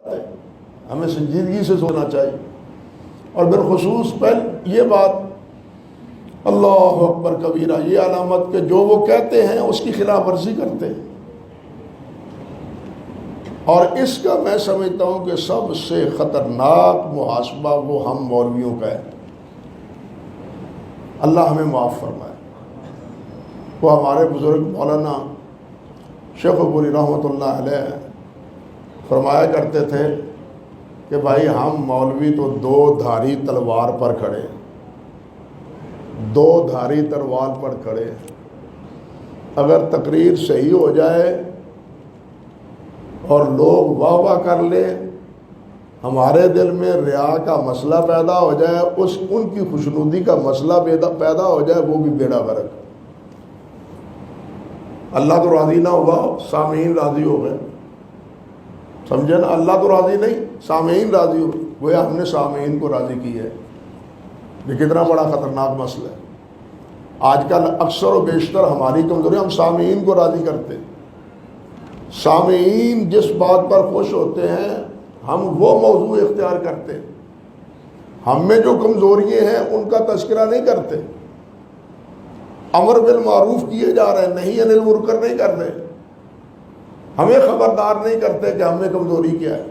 ہمیں سنجیدگی سے سوچنا چاہیے، اور بالخصوص پہلے یہ بات اللہ اکبر کبیرہ، یہ علامت کہ جو وہ کہتے ہیں اس کی خلاف ورزی کرتے ہیں، اور اس کا میں سمجھتا ہوں کہ سب سے خطرناک محاسبہ وہ ہم مولویوں کا ہے۔ اللہ ہمیں معاف فرمائے۔ وہ ہمارے بزرگ مولانا شیخ پوری رحمۃ اللہ علیہ فرمایا کرتے تھے کہ بھائی ہم مولوی تو دو دھاری تلوار پر کھڑے، دو دھاری تلوار پر کھڑے، اگر تقریر صحیح ہو جائے اور لوگ واہ واہ کر لے، ہمارے دل میں ریا کا مسئلہ پیدا ہو جائے، ان کی خوشنودی کا مسئلہ پیدا ہو جائے، وہ بھی بیڑا غرق۔ اللہ تو راضی نہ ہوا، سامعین راضی ہو گئے، سمجھے نا؟ اللہ تو راضی نہیں، سامعین راضی ہو گئے، گویا ہم نے سامعین کو راضی کی ہے۔ یہ کتنا بڑا خطرناک مسئلہ ہے۔ آج کل اکثر و بیشتر ہماری کمزوری، ہم سامعین کو راضی کرتے ہیں۔ سامعین جس بات پر خوش ہوتے ہیں ہم وہ موضوع اختیار کرتے ہیں، ہم میں جو کمزوریاں ہیں ان کا تذکرہ نہیں کرتے، امر بالمعروف کیے جا رہے ہیں، نہیں عن المنکر نہیں کر رہے، ہمیں خبردار نہیں کرتے کہ ہم میں کمزوری کیا ہے۔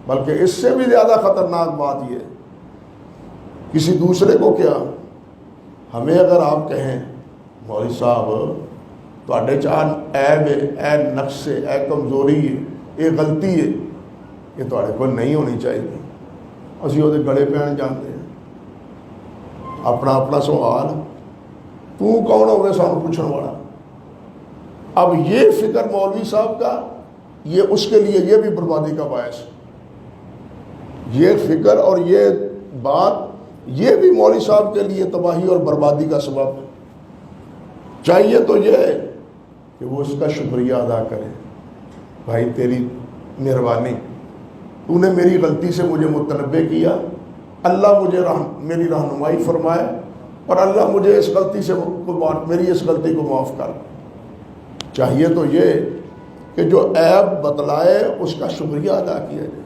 بلکہ اس سے بھی زیادہ خطرناک بات یہ ہے، کسی دوسرے کو کیا، ہمیں اگر آپ کہیں مولوی صاحب تواڈے چاہ عیب ہے، اے نقص ہے، اے کمزوری ہے، یہ غلطی ہے، یہ تواڈے کو نہیں ہونی چاہیے، اسی وہ گڑے پہن جاتے ہیں۔ اپنا اپنا سوال، تو کون ہو گئے سانو پوچھنے والا؟ اب یہ فکر مولوی صاحب کا، یہ اس کے لیے یہ بھی بربادی کا باعث ہے۔ یہ فکر اور یہ بات، یہ بھی مولوی صاحب کے لیے تباہی اور بربادی کا سبب ہے۔ چاہیے تو یہ ہے کہ وہ اس کا شکریہ ادا کرے، بھائی تیری مہربانی، تو نے میری غلطی سے مجھے متنبہ کیا، اللہ مجھے میری رہنمائی فرمائے، اور اللہ مجھے اس غلطی سے میری اس غلطی کو معاف کر۔ چاہیے تو یہ کہ جو عیب بتلائے اس کا شکریہ ادا کیا جائے،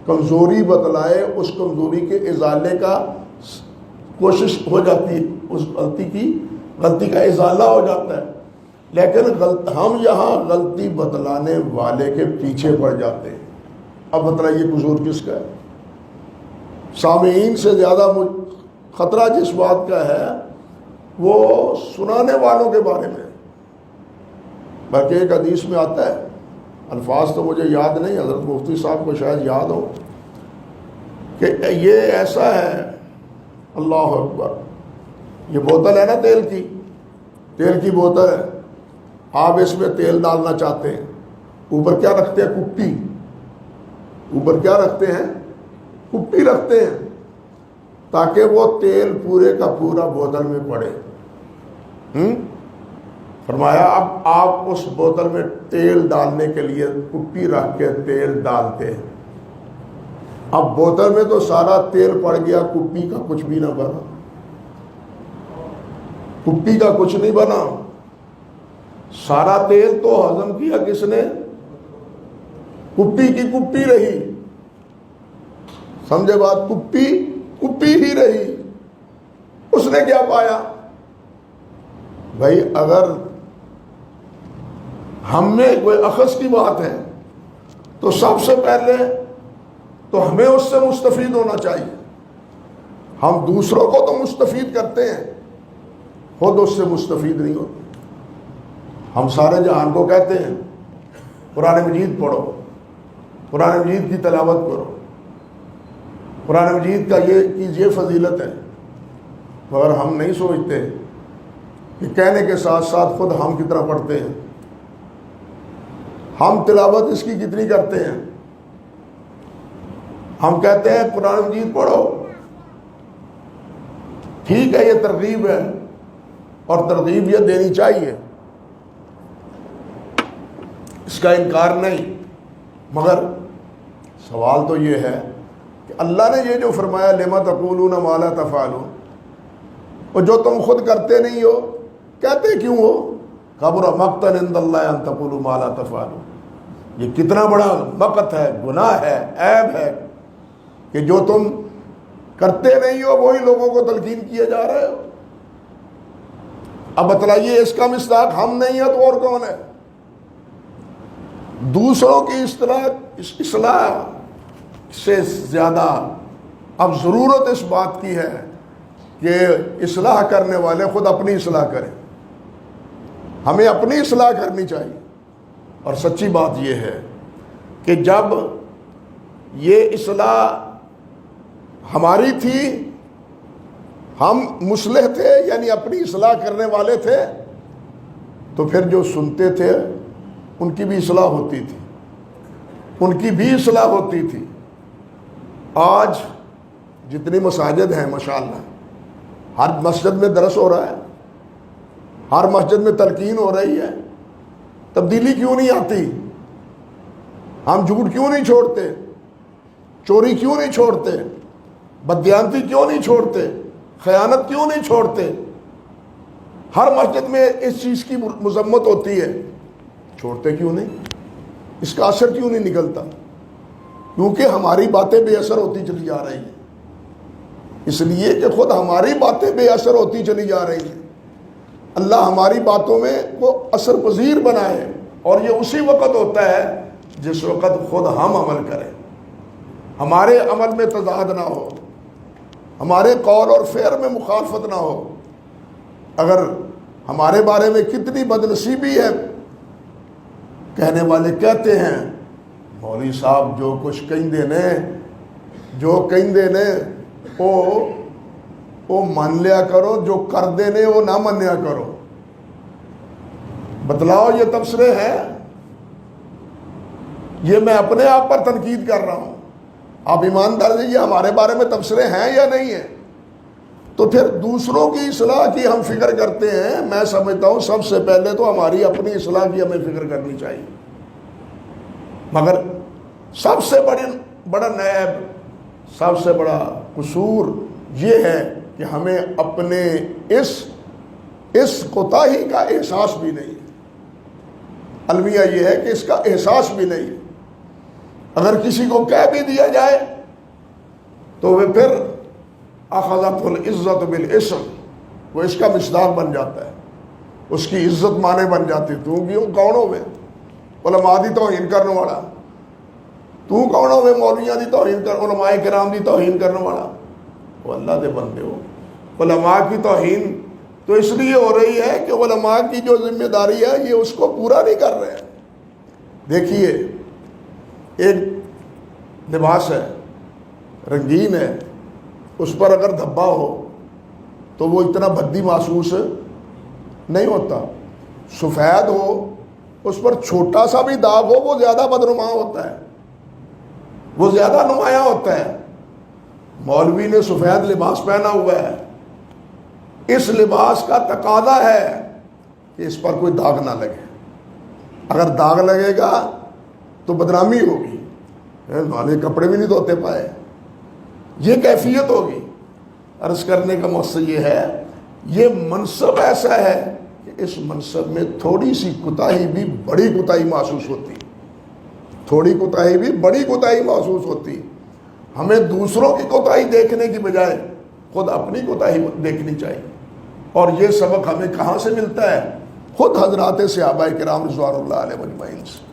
کمزوری بتلائے اس کمزوری کے ازالے کا کوشش ہو جاتی ہے، اس غلطی کا ازالہ ہو جاتا ہے۔ لیکن ہم یہاں غلطی بتلانے والے کے پیچھے پڑ جاتے ہیں۔ اب بتلائیے قصور کس کا ہے؟ سامعین سے زیادہ خطرہ جس بات کا ہے وہ سنانے والوں کے بارے میں۔ بلکہ ایک حدیث میں آتا ہے، الفاظ تو مجھے یاد نہیں، حضرت مفتی صاحب کو شاید یاد ہو، کہ یہ ایسا ہے، اللہ اکبر، یہ بوتل ہے نا تیل کی بوتل ہے، آپ اس میں تیل ڈالنا چاہتے ہیں، اوپر کیا رکھتے ہیں؟ کپی۔ اوپر کیا رکھتے ہیں؟ کپی رکھتے ہیں، تاکہ وہ تیل پورے کا پورا بوتل میں پڑے۔ فرمایا اب آپ اس بوتل میں تیل ڈالنے کے لیے کپی رکھ کے تیل ڈالتے ہیں، اب بوتل میں تو سارا تیل پڑ گیا، کپی کا کچھ بھی نہ بنا، کپی کا کچھ نہیں بنا، سارا تیل تو ہضم کیا کس نے؟ کپی کی کپی رہی، سمجھے بات؟ کپی ہی رہی، اس نے کیا پایا؟ بھائی اگر ہم میں کوئی اخذ کی بات ہے تو سب سے پہلے تو ہمیں اس سے مستفید ہونا چاہیے۔ ہم دوسروں کو تو مستفید کرتے ہیں، خود اس سے مستفید نہیں ہوتے۔ ہم سارے جہان کو کہتے ہیں قرآن مجید پڑھو، قرآن مجید کی تلاوت کرو، قرآن مجید کا یہ فضیلت ہے، مگر ہم نہیں سوچتے کہ کہنے کے ساتھ ساتھ خود ہم کتنا پڑھتے ہیں، ہم تلاوت اس کی کتنی کرتے ہیں۔ ہم کہتے ہیں قرآن مجید پڑھو، ٹھیک ہے یہ ترغیب ہے، اور ترغیب یہ دینی چاہیے، اس کا انکار نہیں، مگر سوال تو یہ ہے کہ اللہ نے یہ جو فرمایا لما تقولون ما لا تفعلون، اور جو تم خود کرتے نہیں ہو کہتے کیوں ہو؟ کبر مقتا عند اللہ ان تقولوا ما لا تفعلون، یہ کتنا بڑا مقت ہے، گناہ ہے، عیب ہے کہ جو تم کرتے نہیں ہو وہی لوگوں کو تلقین کیے جا رہے ہو۔ اب بتلائیے اس کا مصداق ہم نہیں ہے تو اور کون ہے؟ دوسروں کی اصلاح سے زیادہ اب ضرورت اس بات کی ہے کہ اصلاح کرنے والے خود اپنی اصلاح کریں۔ ہمیں اپنی اصلاح کرنی چاہیے، اور سچی بات یہ ہے کہ جب یہ اصلاح ہماری تھی، ہم مصلح تھے یعنی اپنی اصلاح کرنے والے تھے، تو پھر جو سنتے تھے ان کی بھی اصلاح ہوتی تھی، ان کی بھی اصلاح ہوتی تھی۔ آج جتنی مساجد ہیں ماشاءاللہ، ہر مسجد میں درس ہو رہا ہے، ہر مسجد میں تلقین ہو رہی ہے، تبدیلی کیوں نہیں آتی؟ ہم جھوٹ کیوں نہیں چھوڑتے؟ چوری کیوں نہیں چھوڑتے؟ بددیانتی کیوں نہیں چھوڑتے؟ خیانت کیوں نہیں چھوڑتے؟ ہر مسجد میں اس چیز کی مذمت ہوتی ہے، چھوڑتے کیوں نہیں؟ اس کا اثر کیوں نہیں نکلتا؟ کیونکہ ہماری باتیں بے اثر ہوتی چلی جا رہی ہیں، اس لیے کہ خود ہماری باتیں بے اثر ہوتی چلی جا رہی ہیں۔ اللہ ہماری باتوں میں کو اثر پذیر بنائے، اور یہ اسی وقت ہوتا ہے جس وقت خود ہم عمل کریں، ہمارے عمل میں تضاد نہ ہو، ہمارے قول اور فعل میں مخالفت نہ ہو۔ اگر ہمارے بارے میں کتنی بدنصیبی ہے، کہنے والے کہتے ہیں مولوی صاحب جو کچھ کہندے نے وہ مان لیا کرو، جو کر دینے وہ نہ منیا کرو۔ بتلاؤ یہ تبصرے ہیں؟ یہ میں اپنے آپ پر تنقید کر رہا ہوں، آپ ایماندار سے یہ ہمارے بارے میں تبصرے ہیں یا نہیں ہیں؟ تو پھر دوسروں کی اصلاح کی ہم فکر کرتے ہیں۔ میں سمجھتا ہوں سب سے پہلے تو ہماری اپنی اصلاح کی ہمیں فکر کرنی چاہیے، مگر سب سے بڑا نیب، سب سے بڑا قصور یہ ہے کہ ہمیں اپنے اس کوتاہی کا احساس بھی نہیں، المیہ یہ ہے کہ اس کا احساس بھی نہیں۔ اگر کسی کو کہہ بھی دیا جائے تو وہ پھر اخذت العزت بالاسم، وہ اس کا مصداق بن جاتا ہے، اس کی عزت مانے بن جاتی۔ تو کیوں کون ہوئے علماء دی توہین کرنے والا؟ تو کون ہوئے مولویاں دی توہین علماء کرام دی توہین کرنے والا؟ وہ اللہ دے بندے ہو۔ علماء کی توہین تو اس لیے ہو رہی ہے کہ علماء کی جو ذمہ داری ہے یہ اس کو پورا نہیں کر رہے ہیں۔ دیکھیے ایک لباس ہے، رنگین ہے، اس پر اگر دھبا ہو تو وہ اتنا بھدی محسوس نہیں ہوتا۔ سفید ہو، اس پر چھوٹا سا بھی داغ ہو وہ زیادہ بدنما ہوتا ہے، وہ زیادہ نمایاں ہوتا ہے۔ مولوی نے سفید لباس پہنا ہوا ہے، اس لباس کا تقاضا ہے کہ اس پر کوئی داغ نہ لگے، اگر داغ لگے گا تو بدنامی ہوگی، والے کپڑے بھی نہیں دھوتے پائے، یہ کیفیت ہوگی۔ عرض کرنے کا مقصد یہ ہے، یہ منصب ایسا ہے کہ اس منصب میں تھوڑی سی کوتاہی بھی بڑی کوتاہی محسوس ہوتی، تھوڑی کوتاہی بھی بڑی کوتاہی محسوس ہوتی۔ ہمیں دوسروں کی کوتاہی دیکھنے کی بجائے خود اپنی کوتاہی دیکھنی چاہیے، اور یہ سبق ہمیں کہاں سے ملتا ہے؟ خود حضرات صحابہ کرام رضوان اللہ علیہ اجمعین سے۔